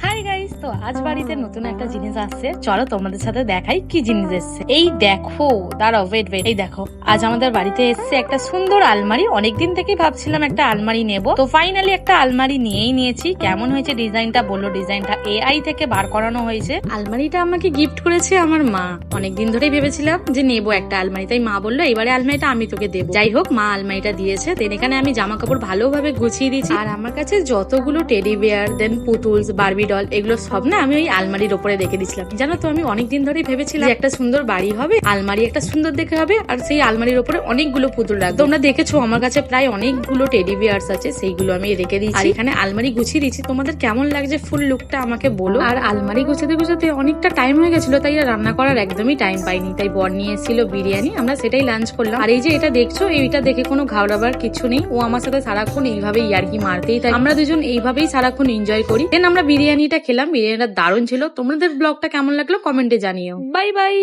Hi guys, তো আজ বাড়িতে নতুন একটা জিনিস আসছে, চলো তোমাদের সাথে দেখাই কি জিনিস এসছে। এই দেখো, দাঁড়াও, ওয়েট, এই দেখো, আজ আমাদের বাড়িতে এসছে একটা সুন্দর আলমারি। অনেকদিন থেকেই ভাবছিলাম একটা আলমারি নেব, তো ফাইনালি একটা আলমারি নিয়েই নিয়েছি। কেমন হয়েছে ডিজাইনটা বললো? ডিজাইনটা এআই থেকে বার করানো হয়েছে। আলমারিটা আমাকে গিফট করেছে আমার মা। অনেকদিন ধরেই ভেবেছিলাম যে নেবো একটা আলমারি, তাই মা বললো এবারে আলমারিটা আমি তোকে দেবো। যাই হোক, মা আলমারিটা দিয়েছে। দেন এখানে আমি জামা কাপড় ভালোভাবে গুছিয়ে দিয়েছি। আর আমার কাছে যতগুলো টেডি বিয়ার, দেন পুতুলস, বারবি ডল, এগুলো সব না আমি ওই আলমারির ওপরে রেখে দিয়েছিলাম। জানো তো, আমি অনেকদিন ধরেই ভেবেছিলাম একটা সুন্দর বাড়ি হবে, আলমারি একটা সুন্দর দেখে হবে, আর সেই আলমারির ওপরে অনেকগুলো পুতুল রাখবো। তোমরা দেখেছো আমার কাছে প্রায় অনেকগুলো টেডি বিয়ার্স আছে, সেইগুলো আমি রেখে দিয়েছি। আর এখানে আলমারি গুছিয়ে দিয়েছি। তোমাদের কেমন লাগছে ফুল লুকটা আমাকে বলো। আর আলমারি গুছাতে গুছাতে অনেকটা টাইম হয়ে গেছিল, তাই আর রান্না করার একদমই টাইম পাইনি। তাই বর নিয়ে এসেছিল বিরিয়ানি, আমরা সেটাই লাঞ্চ করলাম। আর এই যে এটা দেখছো, এইটা দেখে কোনো ঘাবড়াবার কিছু নেই। ও আমার সাথে সারাক্ষণ এইভাবেই ইয়ার্কি মারতেই থাকে। আমরা দুজন এইভাবেই সারাক্ষণ এনজয় করি। দেন আমরা বিরিয়ানিটা খেলাম। বিরিয়ানিটা দারুণ ছিল। তোমাদের ব্লগটা কেমন লাগলো কমেন্টে জানিও। Bye bye.